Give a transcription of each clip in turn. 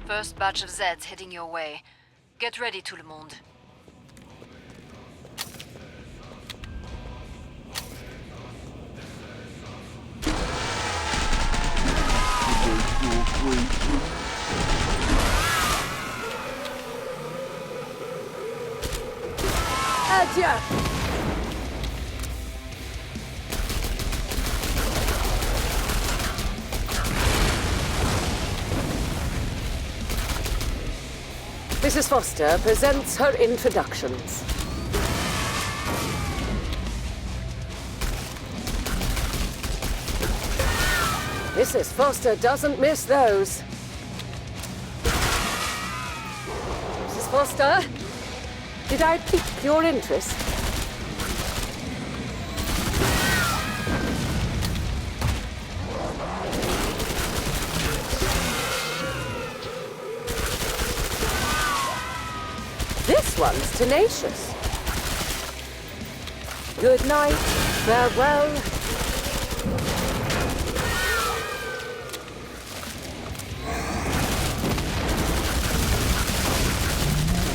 First batch of Zeds heading your way. Get ready, tout le monde. Adieu. Mrs. Foster presents her introductions. Mrs. Foster doesn't miss those. Mrs. Foster, did I pique your interest? This one's tenacious. Good night, farewell.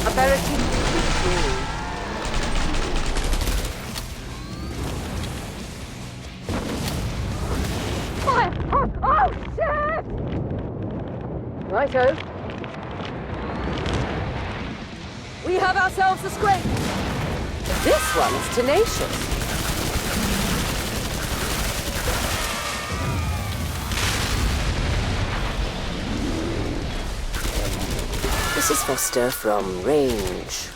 Aperitif. Fire! Oh, shit! Righto. We have ourselves a scrape. This one's tenacious. Mrs. Foster from range.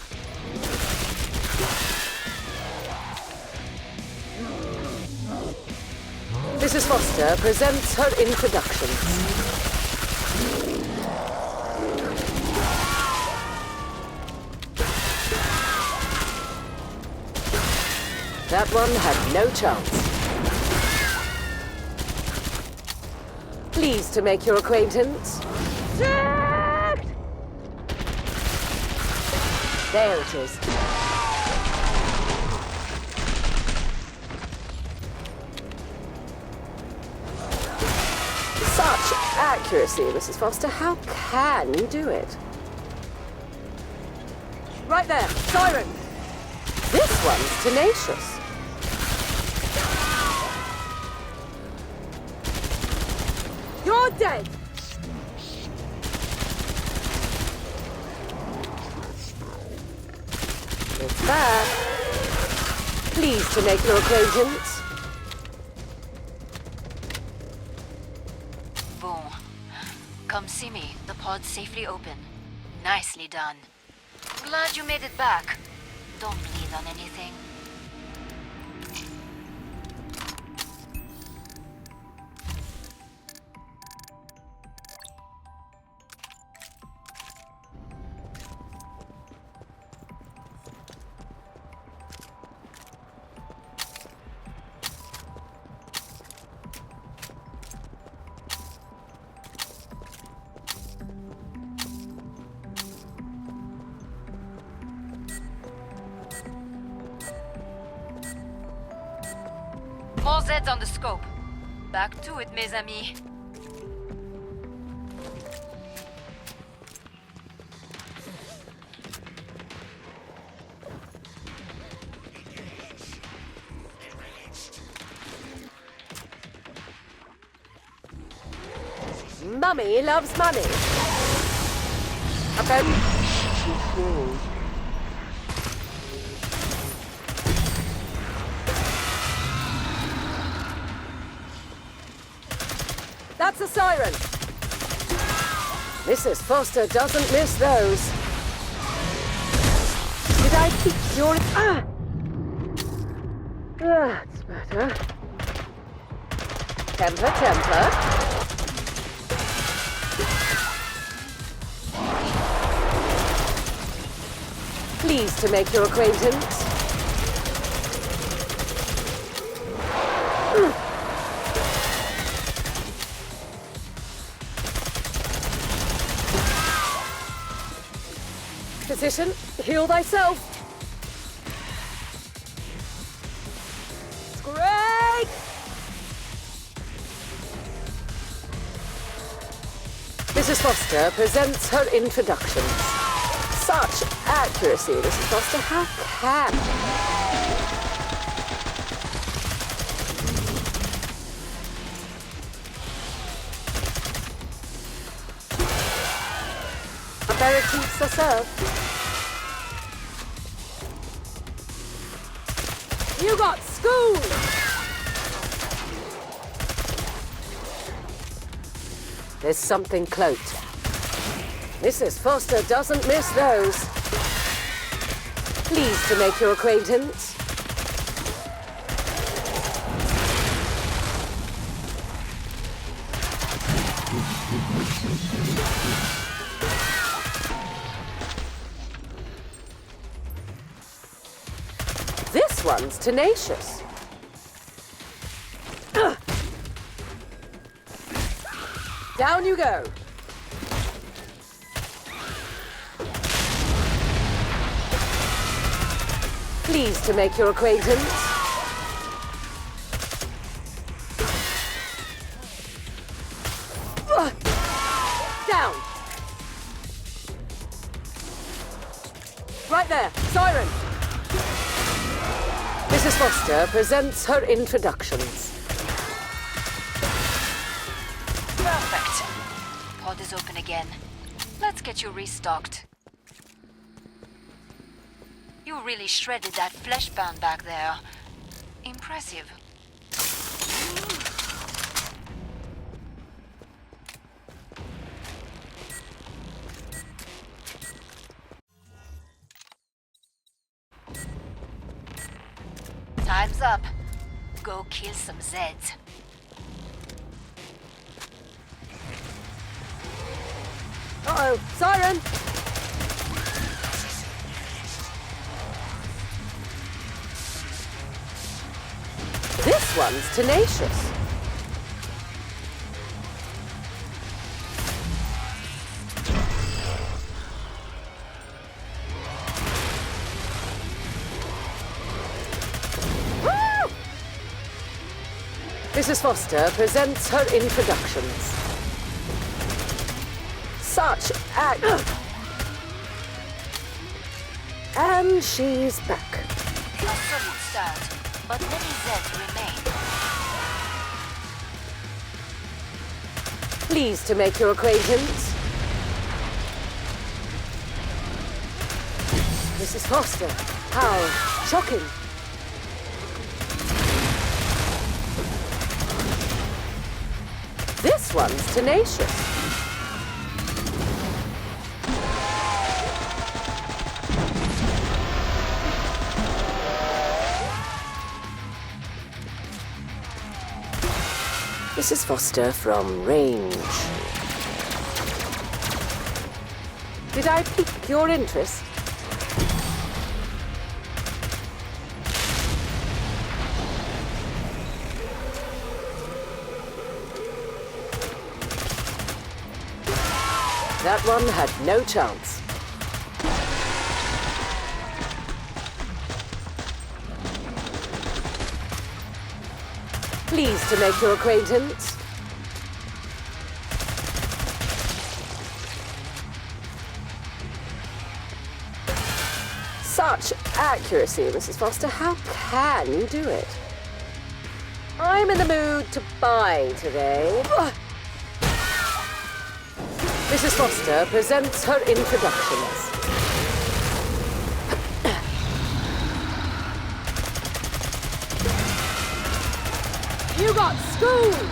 Mrs. Foster presents her introductions. That one had no chance. Pleased to make your acquaintance. Jacked! There it is. Such accuracy, Mrs. Foster. How can you do it? Right there, siren! This one's tenacious. You're dead! It's back. Pleased to make your acquaintance. Boom. Come see me. The pod's safely open. Nicely done. Glad you made it back. Don't bleed on anything. More Zeds on the scope. Back to it, mes amis. Mummy loves money. Okay. That's a siren. Mrs. Foster doesn't miss those. Did I pique your... Ah! That's better. Temper, temper. Pleased to make your acquaintance. Physician, heal thyself. Great! Mrs. Foster presents her introductions. Such accuracy, Mrs. Foster. How can... Aperitifs are served. You got schooled! There's something cloaked. Mrs. Foster doesn't miss those. Pleased to make your acquaintance. This one's tenacious. Down you go. Pleased to make your acquaintance. Down. Right there, siren. Mrs. Foster presents her introductions. Perfect. Pod is open again. Let's get you restocked. You really shredded that flesh bound back there. Impressive. Time's up. Go kill some Zeds. Uh-oh, siren! This one's tenacious. Woo! Mrs. Foster presents her introductions. Such act. And she's back. A solid start, but many Zeds remain. Pleased to make your acquaintance. Mrs. Foster, how shocking. This one's tenacious. Mrs. Foster from range. Did I pique your interest? That one had no chance. Pleased to make your acquaintance. Such accuracy, Mrs. Foster. How can you do it? I'm in the mood to buy today. Mrs. Foster presents her introductions. You got schooled!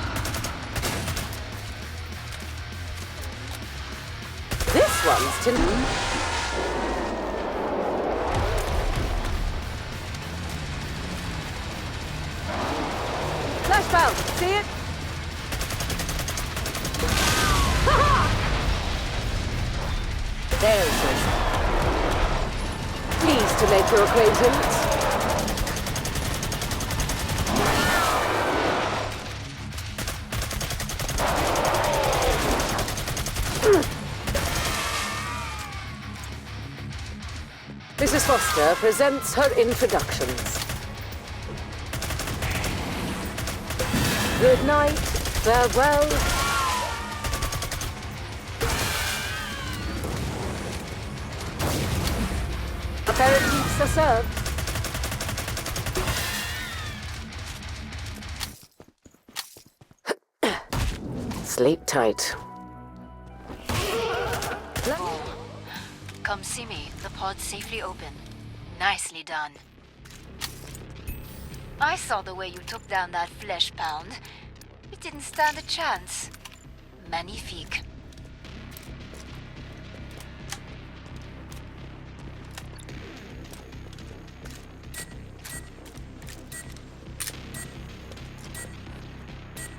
This one's to me. Flashbound, see it? There it is. Pleased to make your acquaintance. Mrs. Foster presents her introductions. Good night, farewell. Aperitifs are served. Sleep tight. Come see me. The pod's safely open. Nicely done. I saw the way you took down that flesh pound. It didn't stand a chance. Magnifique.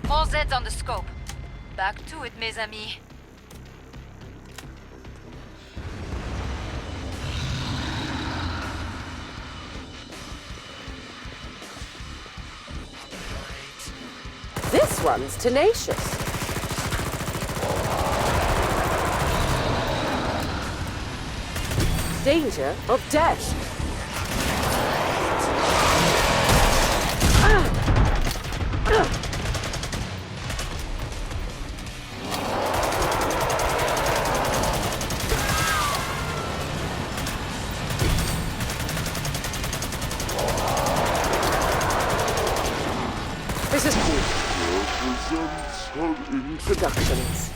More Zeds on the scope. Back to it, mes amis. This one's tenacious. Danger of death. This is represents her introductions.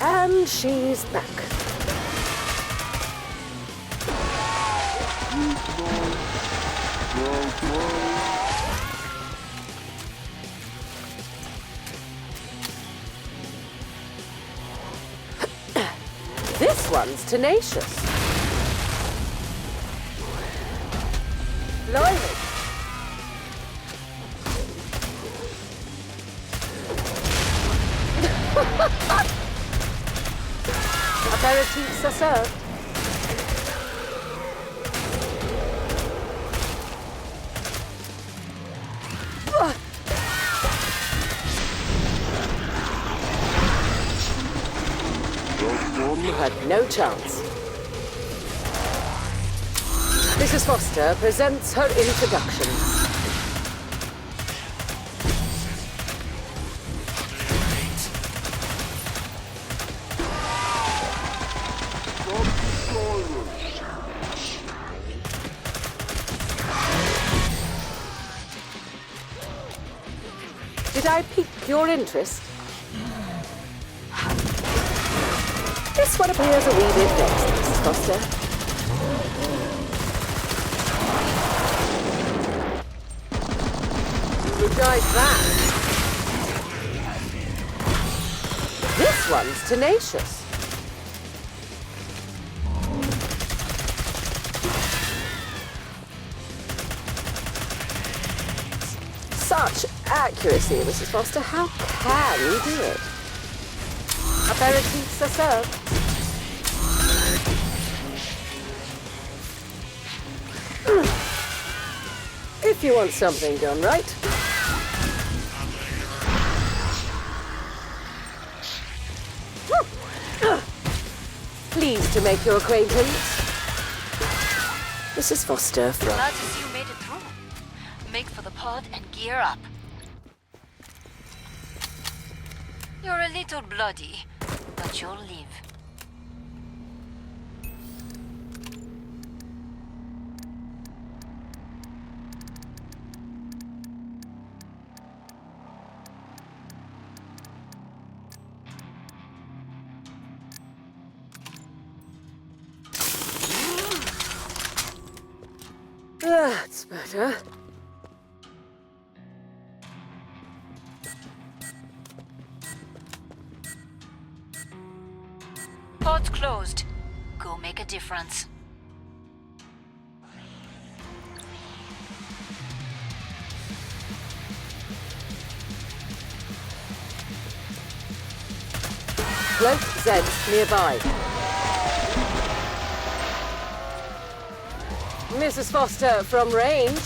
And she's back. This one's tenacious. Blimey. Aperitifs are served. You had no chance. Mrs. Foster presents her introductions. Did I pique your interest? This one appears a wee bit next, Mrs. Foster. Rejoice that. This one's tenacious. Such accuracy, Mrs. Foster. How can you do it? Aperitifs are served. If you want something done right. Pleased to make your acquaintance. Mrs. Foster from... Glad to see you made it through. Make for the pod and gear up. You're a little bloody, but you'll live. That's better. Pod's closed. Go make a difference. Cloak Zeds nearby. Mrs. Foster from range.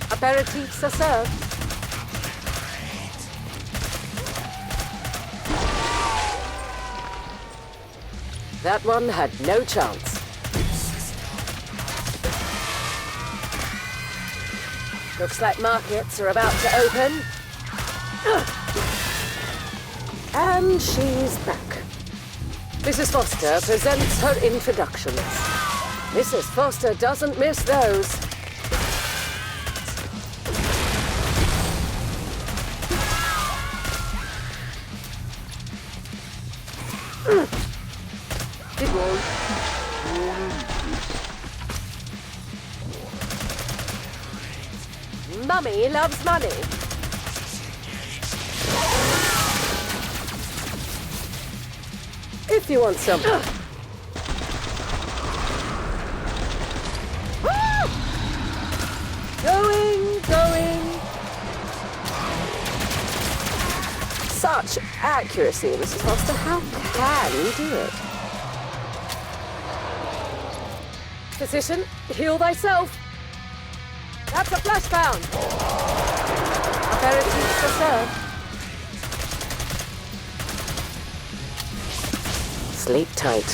Aperitifs are served. That one had no chance. Looks like markets are about to open. And she's back. Mrs. Foster presents her introductions. Mrs. Foster doesn't miss those. Mummy loves money. If you want some. Going. Such accuracy, Mrs. Foster. How can you do it? Physician, heal thyself. That's a flashbound. Aperitifs are served. Sleep tight.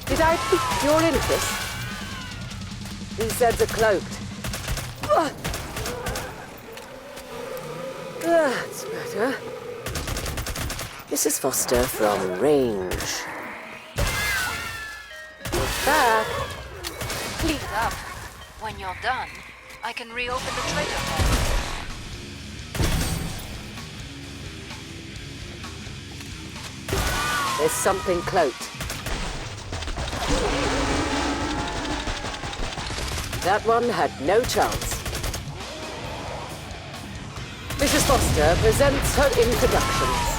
Did I pique your interest? These Zeds are cloaked. That's better. Mrs. Foster from range. Back. Clean up. When you're done, I can reopen the trader hall. There's something cloaked. That one had no chance. Mrs. Foster presents her introductions.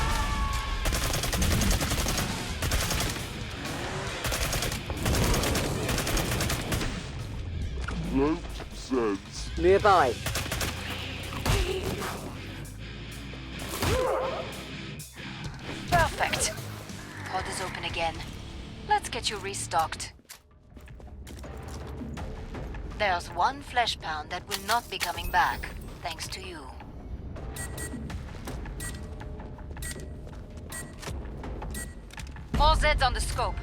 Nearby. Perfect. Pod is open again. Let's get you restocked. There's one flesh pound that will not be coming back, thanks to you. More Zeds on the scope.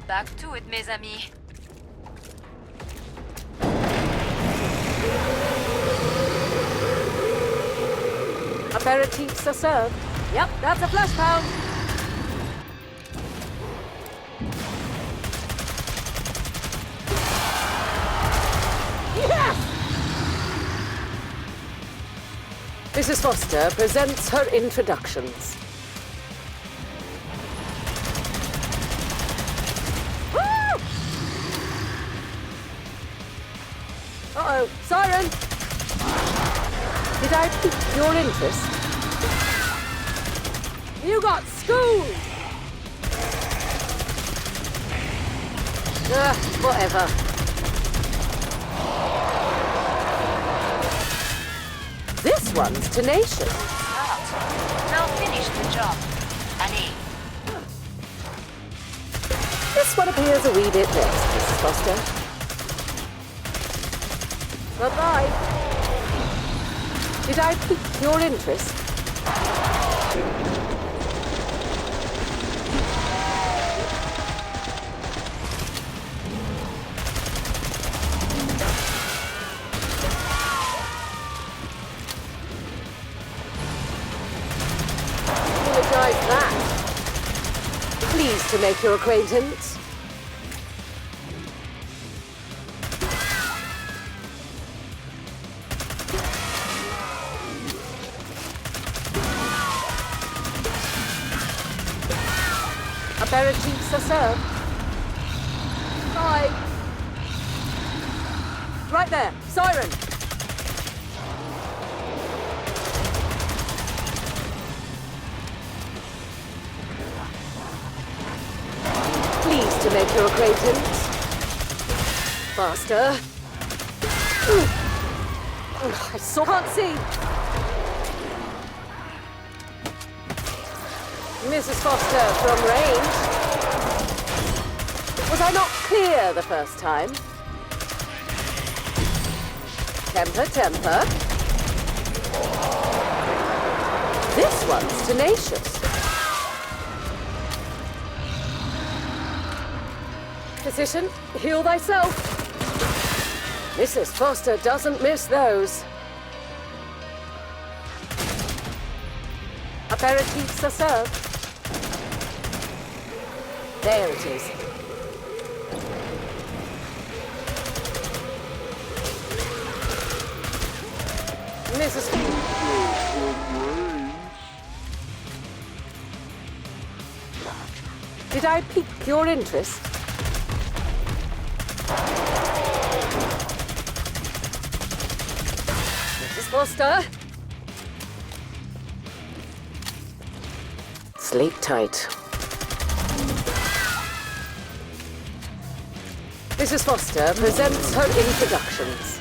Back to it, mes amis. Aperitifs are served. Yep, that's a flash pound. Yes! Mrs. Foster presents her introductions. Uh-oh, siren! Did I pique your interest? You got schooled! Whatever. This one's tenacious. Smart. Now finish the job. Annie. This one appears a wee bit less, Mrs. Foster. Bye-bye. Did I pique your interest? Apologize that. Pleased to make your acquaintance. Aperitifs are served. Bye. Right there, siren. Pleased to make your acquaintance. Faster. I can't see. Mrs. Foster from range. Was I not clear the first time? Temper, temper. This one's tenacious. Physician, heal thyself. Mrs. Foster doesn't miss those. Aperitifs are served. There it is. Mrs. Did I pique your interest? Mrs. Foster? Sleep tight. Mrs. Foster presents her introductions.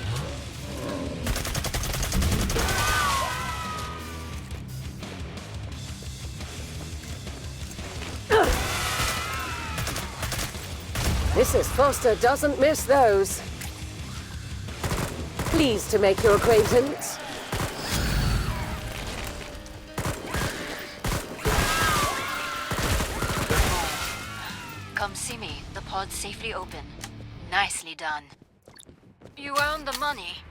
Mrs. Foster doesn't miss those. Pleased to make your acquaintance. Come see me. The pod's safely open. Nicely done. You earned the money.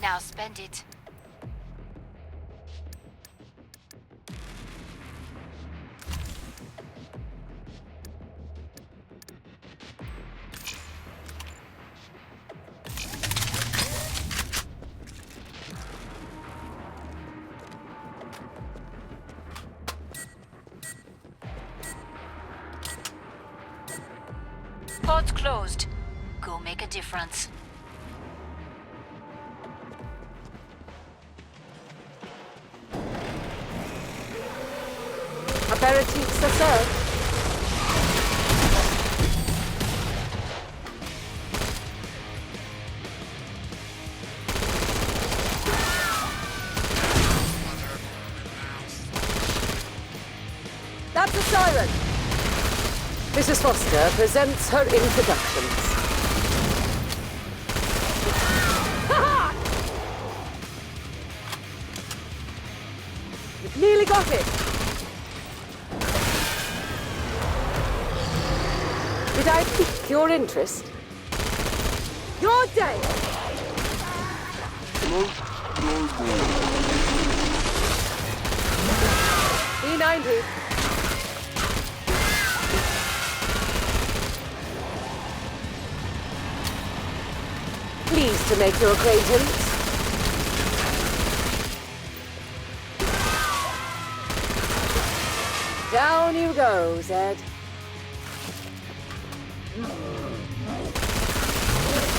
Now spend it. Pod's closed. Go make a difference. Aperitifs are served. That's a siren. Mrs. Foster presents her introductions. Ha-ha! You've nearly got it. Did I pique your interest? Your day! E90. Pleased to make your acquaintance. Down you go, Zed.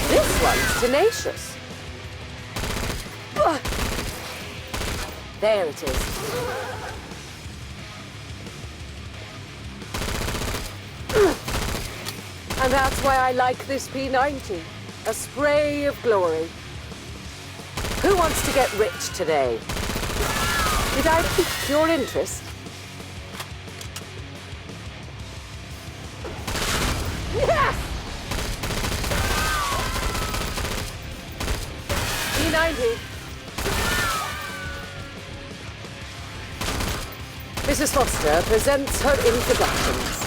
This one's tenacious. There it is. And that's why I like this P90. A spray of glory. Who wants to get rich today? Did I pique your interest? Yes! E90. Mrs. Foster presents her introductions.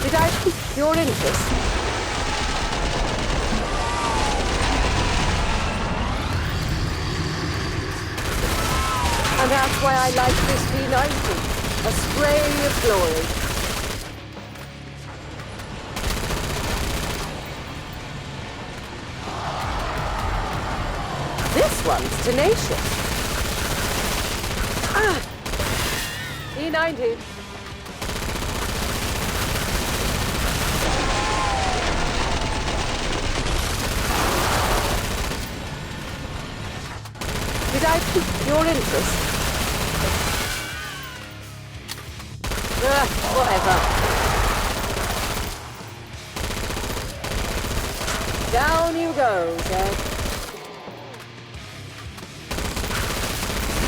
Did I pique your interest? And that's why I like this P90. A spray of glory. This one's tenacious. E90. Did I pique your interest? Whatever. Down you go, Zed.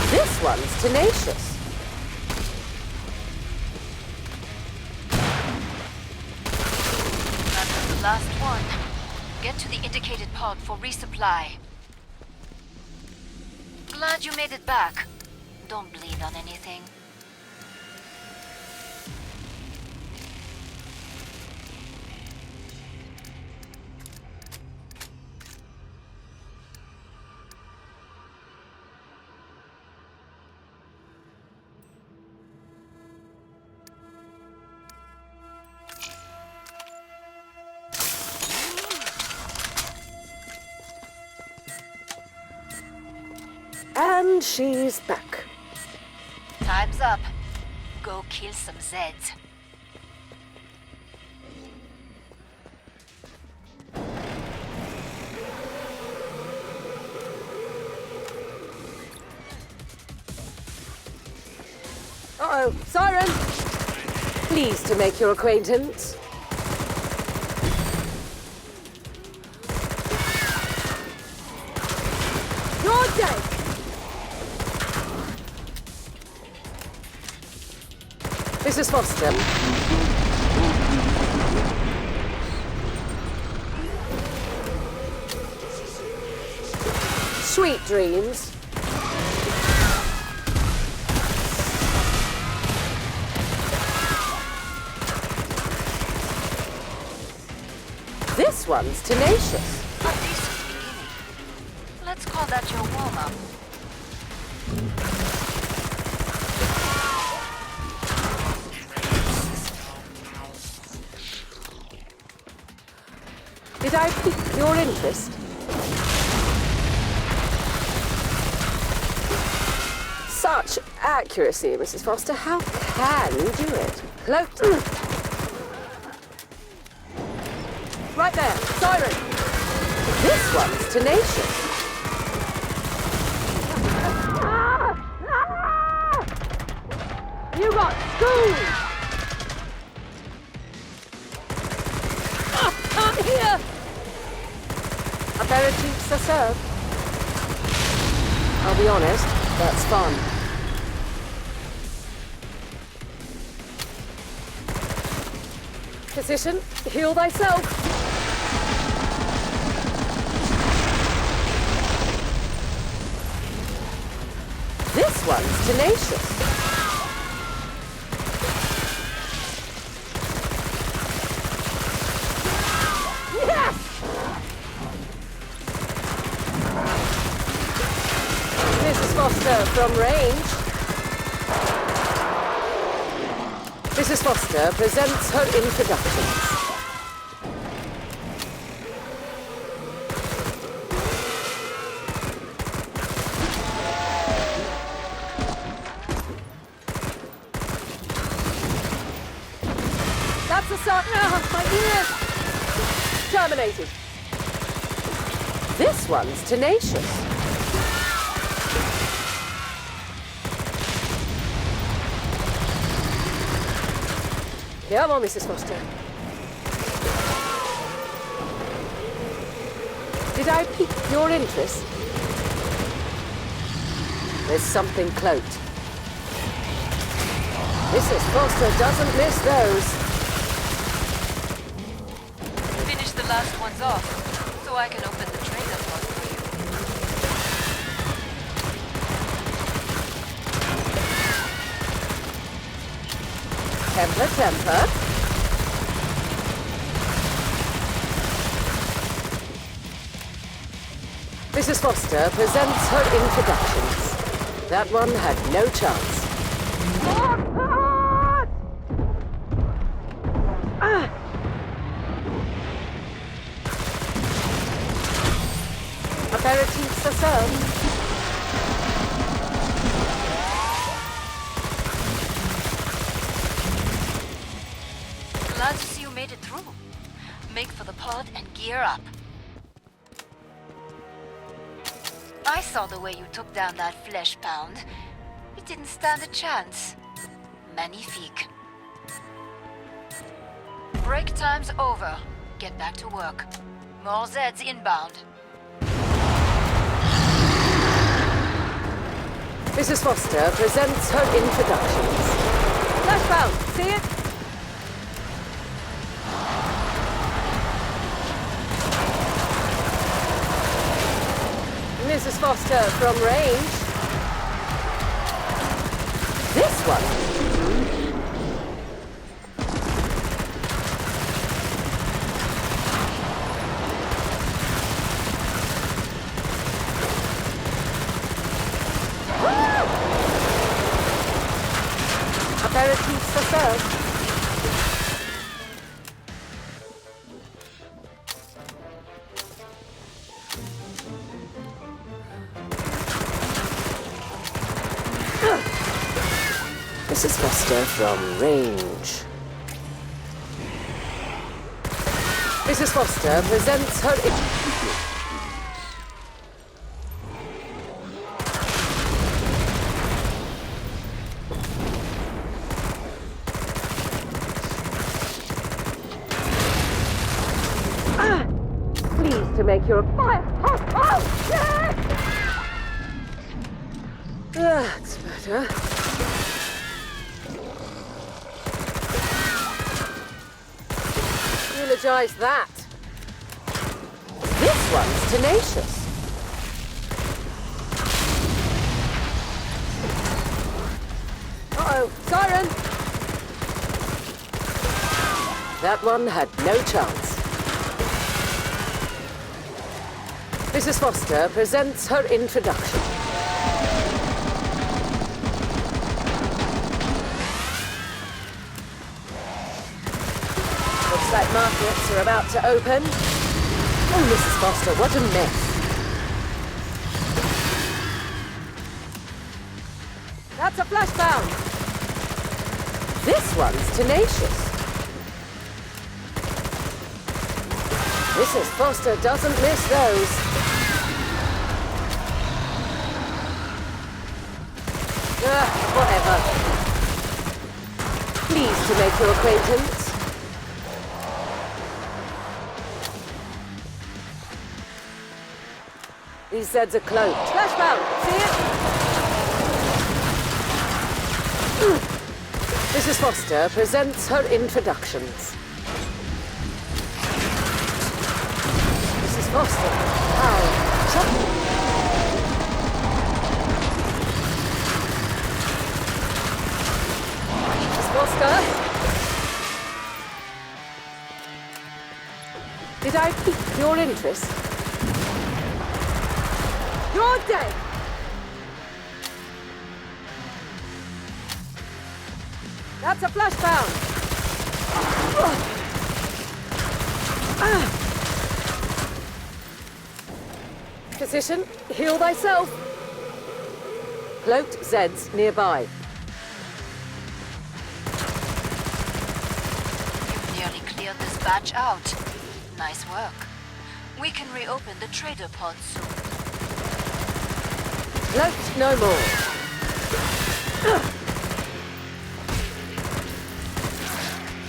This one's tenacious. That was the last one. Get to the indicated pod for resupply. Glad you made it back. Don't bleed on anything. And she's back. Time's up. Go kill some Zeds. Uh-oh, siren! Pleased to make your acquaintance. You're dead! Mrs. Foster. Sweet dreams. This one's tenacious. A decent beginning. Let's call that your warm-up. Did I pique your interest? Such accuracy, Mrs. Foster. How can you do it? Cloaked. Right there, siren. This one's tenacious. You got schooled. Out here. Aperitifs are served. I'll be honest, that's fun. Physician, heal thyself. This one's tenacious. Yes! Mrs. Foster from range. Mrs. Foster presents her introductions. That's a start now, my ears! Terminated. This one's tenacious. Come on, Mrs. Foster. Did I pique your interest? There's something cloaked. Mrs. Foster doesn't miss those. Finish the last ones off, so I can open the trader pod for you. Temper, temper. Mrs. Foster presents her introductions. That one had no chance. Aperitifs are served. Glad to see you made it through. Make for the pod and gear up. I saw the way you took down that flesh pound. It didn't stand a chance. Magnifique. Break time's over. Get back to work. More Zeds inbound. Mrs. Foster presents her introductions. Flashbound, see it? Mrs. Foster from range. This one. Aperitifs for serve. Mrs. Foster from range. Mrs. Foster presents her. Pleased to make your fire. Oh, yeah! That's better. Eulogize that. This one's tenacious. Uh-oh, siren! That one had no chance. Mrs. Foster presents her introduction. Looks like markets are about to open. Oh, Mrs. Foster, what a mess. That's a flashbound. This one's tenacious. Mrs. Foster doesn't miss those. Whatever. Pleased to make your acquaintance. These Zeds are cloaked. Flashbound! See it? Mrs. Foster presents her introductions. Mrs. Foster. How? Mrs. Foster? Did I pique your interest? You're dead! That's a flashbound! Physician, heal thyself! Cloaked Zeds nearby. You've nearly cleared this batch out. Nice work. We can reopen the trader pod soon. Cloaked no more.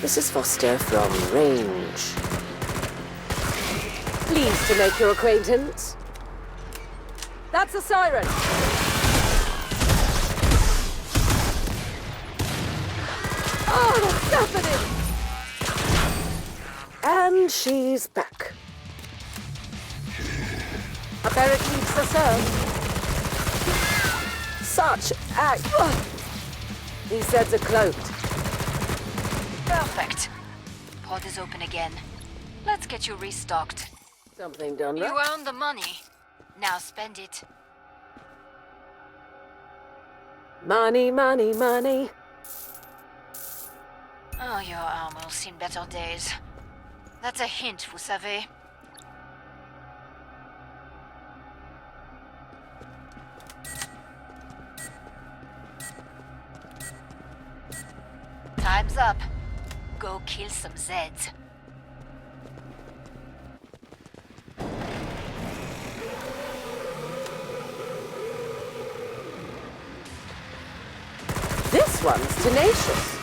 Mrs. Foster from range. Pleased to make your acquaintance. That's a siren. Oh, that's happening. And she's back. Aperitifs are served. Such act. These Zeds are cloaked. Perfect. Pod is open again. Let's get you restocked. Something done right. You earned the money. Now spend it. Money, money, money. Oh, your armor's seen better days. That's a hint, vous savez. Time's up. Go kill some Zeds. This one's tenacious.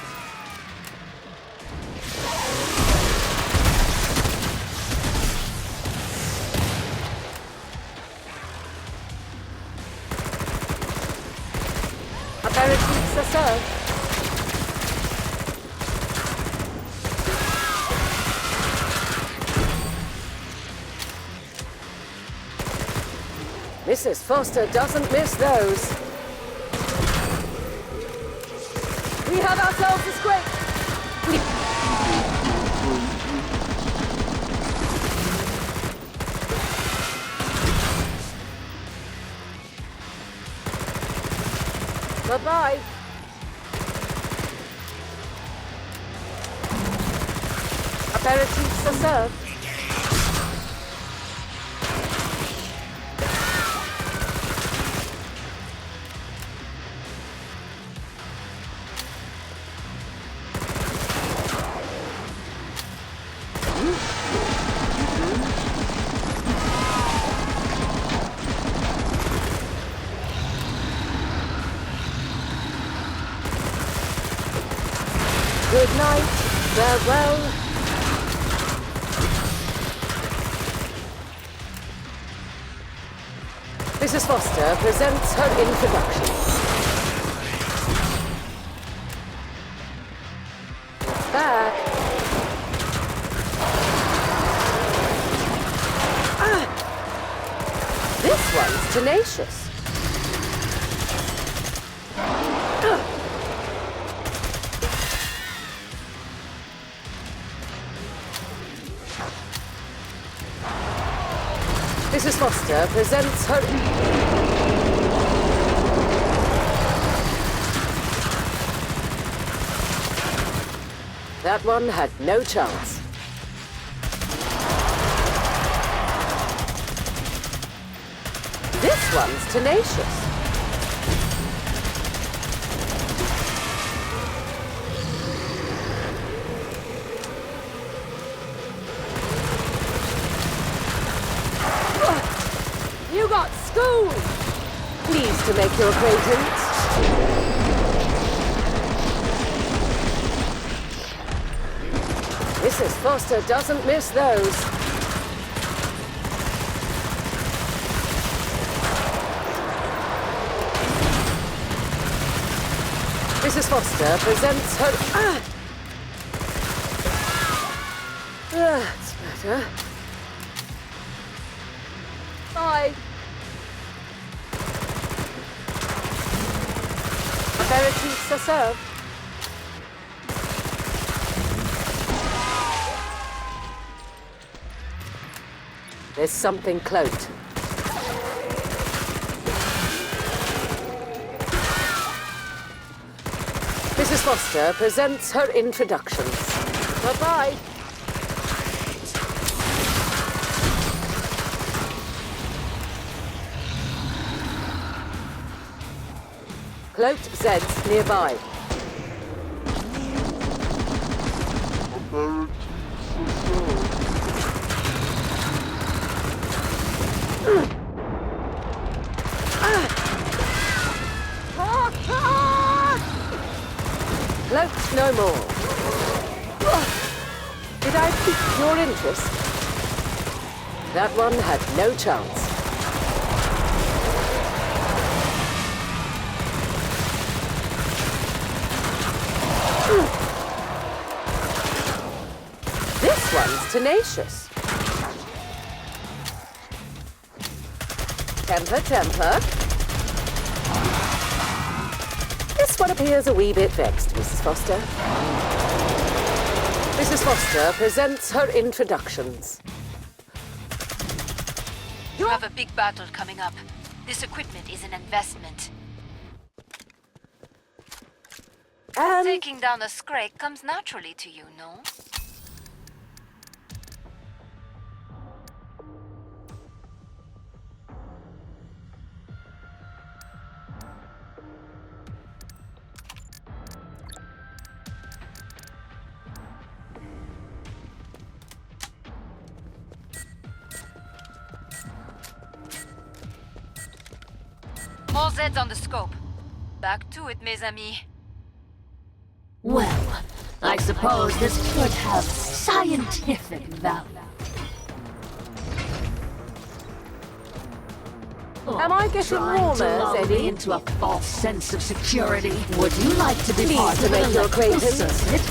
Aperitifs are served. Mrs. Foster doesn't miss those. We have ourselves a scrape. Bye-bye. Aperitifs are served. Good night, farewell. Mrs. Foster presents her introduction. It's back. This one's tenacious. Mrs. Foster presents her... That one had no chance. This one's tenacious. You got schooled! Pleased to make your acquaintance. Mrs. Foster doesn't miss those. Mrs. Foster presents her... That's better. Bye. Aperitifs are served. There's something cloaked. Mrs. Foster presents her introductions. Bye-bye. Cloaked Zeds nearby. Cloaked no more. Did I pique your interest? That one had no chance. This one's tenacious. Temper, temper. This one appears a wee bit vexed, Mrs. Foster. Mrs. Foster presents her introductions. You have a big battle coming up. This equipment is an investment. And Taking down a scrake comes naturally to you, no? More Zeds on the scope. Back to it, mes amis. Well, I suppose this could have scientific value. Am I getting Trying to warmer, lull me Eddie? into a false sense of security. Would you like to be Pleased part to of an make your electrical acquaintance. circuit?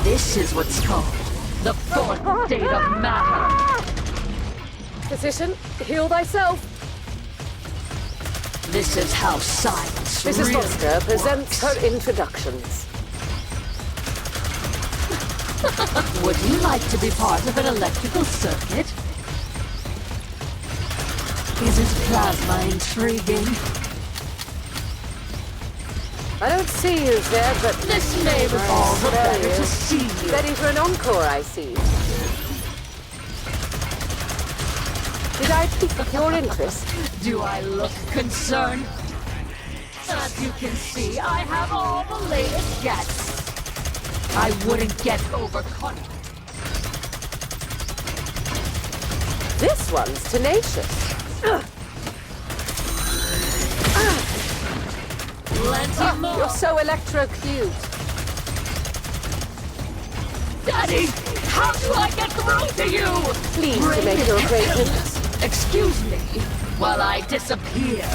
This is what's called the fourth state of matter. Physician, heal thyself. This is how science Mrs. really Foster presents works. her introductions. Would you like to be part of an electrical circuit? Isn't plasma intriguing? I don't see you there, but This may all the better to see you. ready for an encore, I see. Did I pique your interest? Do I look concerned? As you can see, I have all the latest gadgets. I wouldn't get overconfident. This one's tenacious. Plenty more. You're so electrocute. Daddy, how do I get through to you? Pleased to make your acquaintance. Excuse me while I disappear.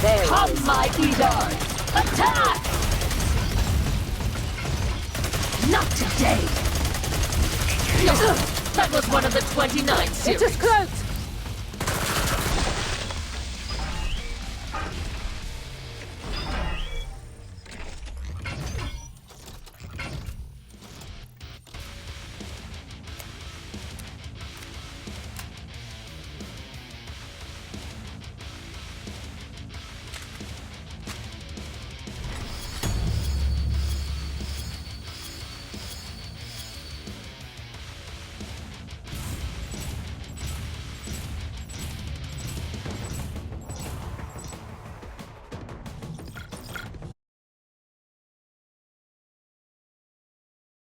There it Come, is. my Edar! Attack! Not today. No, that was one of the 29 It series. is cloaked.